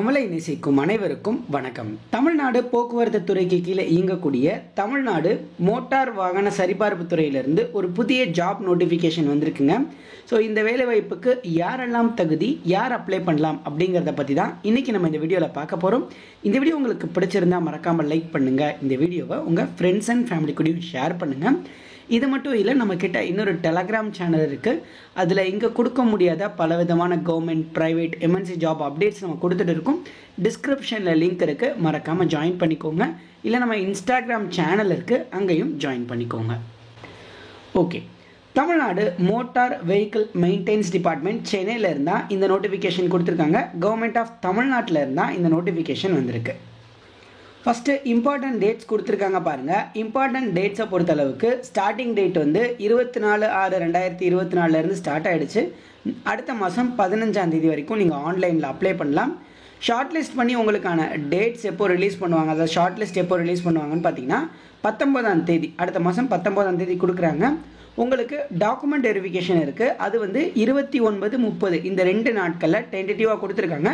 தமிழை நேசிக்கும் அனைவருக்கும் வணக்கம். தமிழ்நாடு போக்குவரத்து துறைக்கு கீழே இயங்கக்கூடிய தமிழ்நாடு மோட்டார் வாகன சரிபார்ப்பு துறையிலிருந்து ஒரு புதிய ஜாப் நோட்டிஃபிகேஷன் வந்திருக்குங்க. ஸோ இந்த வேலைவாய்ப்புக்கு யாரெல்லாம் தகுதி, யார் அப்ளை பண்ணலாம் அப்படிங்கிறத பற்றி தான் இன்றைக்கி நம்ம இந்த வீடியோவில் பார்க்க போகிறோம். இந்த வீடியோ உங்களுக்கு பிடிச்சிருந்தால் மறக்காமல் லைக் பண்ணுங்கள். இந்த வீடியோவை உங்கள் ஃப்ரெண்ட்ஸ் அண்ட் ஃபேமிலி கூடயும் ஷேர் பண்ணுங்கள். இது மட்டும் இல்லை, நம்மக்கிட்ட இன்னொரு டெலகிராம் சேனல் இருக்குது. அதில் இங்கே கொடுக்க முடியாத பலவிதமான government, private, MNC job updates நம்ம கொடுத்துட்டு இருக்கோம். டிஸ்கிரிப்ஷனில் லிங்க் இருக்குது, மறக்காமல் ஜாயின் பண்ணிக்கோங்க. இல்லை நம்ம இன்ஸ்டாகிராம் சேனல் இருக்குது, அங்கேயும் ஜாயின் பண்ணிக்கோங்க. Okay, Tamil Nadu motor vehicle maintenance department சென்னையில் இருந்தால் இந்த நோட்டிஃபிகேஷன் கொடுத்துருக்காங்க. கவர்மெண்ட் ஆஃப் தமிழ்நாட்டில் இருந்தால் இந்த நோட்டிஃபிகேஷன் வந்திருக்கு. ஃபஸ்ட்டு இம்பார்ட்டன்ட் டேட்ஸ் கொடுத்துருக்காங்க பாருங்கள். இம்பார்ட்டன்ட் டேட்ஸை பொறுத்தளவுக்கு ஸ்டார்டிங் டேட் வந்து 24/6/2024 ஸ்டார்ட் ஆகிடுச்சு. அடுத்த மாதம் 15ஆம் தேதி வரைக்கும் நீங்கள் ஆன்லைனில் அப்ளை பண்ணலாம். ஷார்ட் லிஸ்ட் பண்ணி உங்களுக்கான டேட்ஸ் எப்போ ரிலீஸ் பண்ணுவாங்க, அதாவது ஷார்ட் லிஸ்ட் எப்போ ரிலீஸ் பண்ணுவாங்கன்னு பார்த்தீங்கன்னா 19ஆம் தேதி, அடுத்த மாதம் 19ஆம் தேதி கொடுக்குறாங்க. உங்களுக்கு டாக்குமெண்ட் வெரிஃபிகேஷன் இருக்குது, அது வந்து 29, 30 இந்த 2 நாட்களில் டென்டேட்டிவாக கொடுத்துருக்காங்க.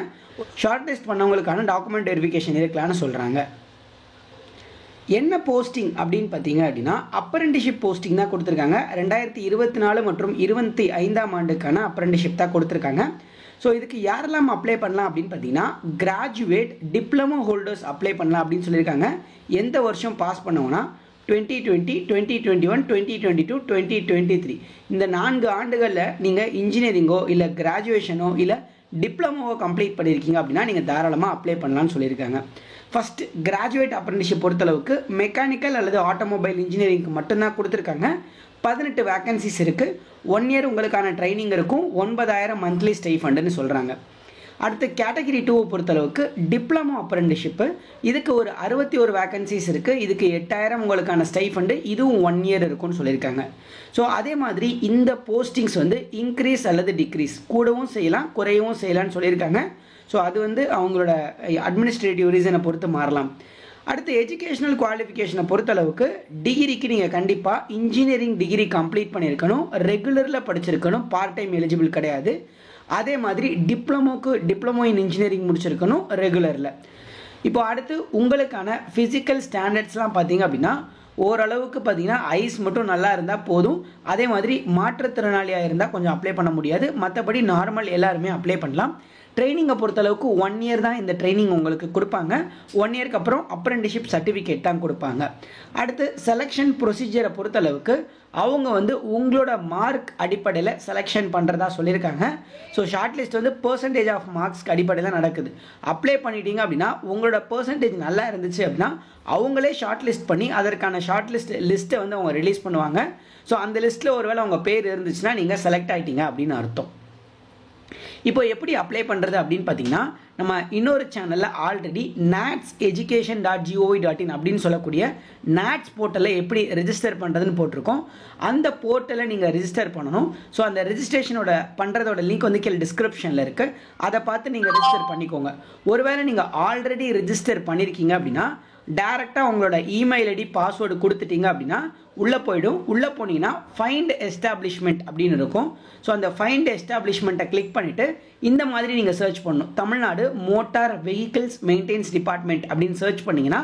ஷார்ட் லிஸ்ட் பண்ணவங்களுக்கான டாக்குமெண்ட் வெரிஃபிகேஷன் இருக்கலான்னு சொல்கிறாங்க. என்ன போஸ்டிங் அப்படின்னு பார்த்தீங்க அப்படின்னா அப்ரெண்டிஷிப் போஸ்டிங் தான் கொடுத்துருக்காங்க. 2024 மற்றும் 25ஆம் ஆண்டுக்கான அப்ரெண்டிஷிப் தான் கொடுத்துருக்காங்க. ஸோ இதுக்கு யாரெல்லாம் அப்ளை பண்ணலாம் அப்படின்னு பார்த்தீங்கன்னா கிராஜுவேட், டிப்ளமோ ஹோல்டர்ஸ் அப்ளை பண்ணலாம் அப்படின்னு சொல்லியிருக்காங்க. எந்த வருஷம் பாஸ் பண்ணவங்கன்னா 2020, 2021, 2022, 2023 இந்த 4 ஆண்டுகளில் நீங்கள் இன்ஜினியரிங்கோ இல்லை கிராஜுவேஷனோ இல்லை டிப்ளமோவோ கம்ப்ளீட் பண்ணியிருக்கீங்க அப்படின்னா நீங்கள் தாராளமாக அப்ளை பண்ணலான்னு சொல்லியிருக்காங்க. ஃபஸ்ட் கிராஜுவேட் அப்ரெண்டிஷிப் பொறுத்தளவுக்கு மெக்கானிக்கல் அல்லது ஆட்டோமொபைல் இன்ஜினியரிங்க்கு மட்டும்தான் கொடுத்துருக்காங்க. 18 வேக்கன்சிஸ் இருக்குது. 1 இயர் உங்களுக்கான ட்ரைனிங் இருக்கும். 9,000 மந்த்லி ஸ்டைஃபண்டுன்னு சொல்கிறாங்க. அடுத்து கேட்டகிரி 2 பொறுத்தளவுக்கு டிப்ளமோ அப்ரெண்டிஷிப்பு, இதுக்கு ஒரு 61 வேக்கன்சிஸ் இருக்குது. இதுக்கு 8,000 உங்களுக்கான ஸ்டைஃபண்டு, இதுவும் 1 இயர் இருக்கும்னு சொல்லியிருக்காங்க. ஸோ அதே மாதிரி இந்த போஸ்டிங்ஸ் வந்து இன்க்ரீஸ் அல்லது டிக்ரீஸ், கூடவும் செய்யலாம் குறையவும் செய்யலாம்னு சொல்லியிருக்காங்க. ஸோ அது வந்து அவங்களோட அட்மினிஸ்ட்ரேட்டிவ் ரீசனை பொறுத்து மாறலாம். அடுத்து எஜுகேஷனல் குவாலிஃபிகேஷனை பொறுத்தளவுக்கு டிகிரிக்கு நீங்கள் கண்டிப்பாக இன்ஜினியரிங் டிகிரி கம்ப்ளீட் பண்ணியிருக்கணும், ரெகுலரில் படிச்சிருக்கணும், பார்ட் டைம் எலிஜிபிள் கிடையாது. அதே மாதிரி டிப்ளமோ இன் இன்ஜினியரிங் முடிச்சிருக்கணும் ரெகுலரில். இப்போ அடுத்து உங்களுக்கான ஃபிசிக்கல் ஸ்டாண்டர்ட்ஸ்லாம் பார்த்தீங்க அப்படின்னா ஓரளவுக்கு பார்த்தீங்கன்னா ஐஸ் மட்டும் நல்லா இருந்தால் போதும். அதே மாதிரி மாற்றுத்திறனாளியாக இருந்தால் கொஞ்சம் அப்ளை பண்ண முடியாது, மற்றபடி நார்மல் எல்லாருமே அப்ளை பண்ணலாம். ட்ரைனிங்கை பொறுத்தளவுக்கு 1 இயர் தான் இந்த ட்ரைனிங் உங்களுக்கு கொடுப்பாங்க. 1 இயருக்கு அப்புறம் அப்ரெண்டிஷிப் சர்டிஃபிகேட் தான் கொடுப்பாங்க. அடுத்து செலெக்ஷன் ப்ரொசீஜரை பொறுத்தளவுக்கு அவங்க வந்து உங்களோட மார்க் அடிப்படையில் செலெக்ஷன் பண்ணுறதா சொல்லியிருக்காங்க. ஸோ ஷார்ட் லிஸ்ட் வந்து பெர்சன்டேஜ் ஆஃப் மார்க்ஸ்க்கு அடிப்படையில் நடக்குது. அப்ளை பண்ணிட்டீங்க அப்படின்னா உங்களோட பெர்சன்டேஜ் நல்லா இருந்துச்சு அப்படின்னா அவங்களே ஷார்ட் லிஸ்ட் பண்ணி அதற்கான ஷார்ட் லிஸ்ட்டை வந்து அவங்க ரிலீஸ் பண்ணுவாங்க. ஸோ அந்த லிஸ்ட்டில் ஒருவேளை அவங்க பேர் இருந்துச்சுன்னா நீங்கள் செலக்ட் ஆகிட்டீங்க அப்படின்னு அர்த்தம். இப்போ எப்படி அப்ளை பண்ணுறது அப்படின்னு பார்த்தீங்கன்னா நம்ம இன்னொரு சேனலில் ஆல்ரெடி nats.education.gov.in அப்படின்னு சொல்லக்கூடிய நாட்ஸ் போர்ட்டலில் எப்படி ரெஜிஸ்டர் பண்ணுறதுன்னு போட்டிருக்கோம். அந்த போர்ட்டலை நீங்கள் ரெஜிஸ்டர் பண்ணணும். ஸோ அந்த ரெஜிஸ்ட்ரேஷனோட பண்ணுறதோட லிங்க் வந்து கீழே டிஸ்கிரிப்ஷனில் இருக்குது, அதை பார்த்து நீங்கள் ரெஜிஸ்டர் பண்ணிக்கோங்க. ஒருவேளை நீங்கள் ஆல்ரெடி ரெஜிஸ்டர் பண்ணியிருக்கீங்க அப்படின்னா டேரெக்டாக உங்களோட இமெயில் ஐடி பாஸ்வேர்டு கொடுத்துட்டீங்க அப்படின்னா உள்ளே போயிடும். உள்ளே போனீங்கன்னா ஃபைண்ட் எஸ்டாப்ளிஷ்மெண்ட் அப்படின்னு இருக்கும். ஸோ அந்த ஃபைண்ட் எஸ்டாப்ளிஷ்மெண்ட்டை கிளிக் பண்ணிவிட்டு இந்த மாதிரி நீங்கள் சர்ச் பண்ணணும். Tamil Nadu motor vehicles maintenance department அப்படின்னு சர்ச் பண்ணிங்கன்னா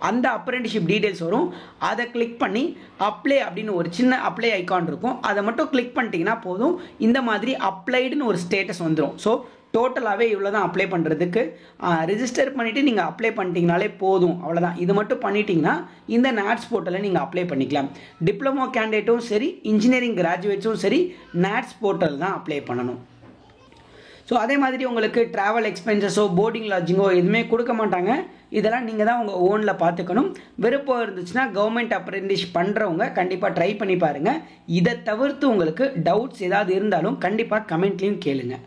அந்த அப்ரெண்டிஷிப் டீட்டெயில்ஸ் வரும். அதை கிளிக் பண்ணி அப்ளை அப்படின்னு ஒரு சின்ன அப்ளை ஐக்கான் இருக்கும், அதை மட்டும் கிளிக் பண்ணிட்டீங்கன்னா போதும். இந்த மாதிரி அப்ளைடுன்னு ஒரு ஸ்டேட்டஸ் வந்துடும். ஸோ டோட்டலாகவே இவ்வளோ தான் அப்ளை பண்ணுறதுக்கு. ரிஜிஸ்டர் பண்ணிவிட்டு நீங்கள் அப்ளை பண்ணிட்டீங்கனாலே போதும், அவ்வளோதான். இது மட்டும் பண்ணிட்டீங்கன்னா இந்த நாட்ஸ் போர்ட்டலில் நீங்கள் அப்ளை பண்ணிக்கலாம். டிப்ளமோ கேண்டிடேட்டும் சரி, இன்ஜினியரிங் கிராஜுவேட்ஸும் சரி, நாட்ஸ் போர்ட்டல் தான் அப்ளை பண்ணணும். ஸோ அதே மாதிரி உங்களுக்கு ட்ராவல் எக்ஸ்பென்சஸோ போர்டிங் லாட்ஜிங்கோ எதுவுமே கொடுக்க மாட்டாங்க. இதெல்லாம் நீங்கள் தான் உங்கள் ஓனில் பார்த்துக்கணும். விருப்பம் இருந்துச்சுன்னா கவர்மெண்ட் அப்ரெண்டிஷ் பண்ணுறவங்க கண்டிப்பாக ட்ரை பண்ணி பாருங்கள். இதை தவிர்த்து உங்களுக்கு டவுட்ஸ் ஏதாவது இருந்தாலும் கண்டிப்பாக கமெண்ட்லேயும் கேளுங்கள்.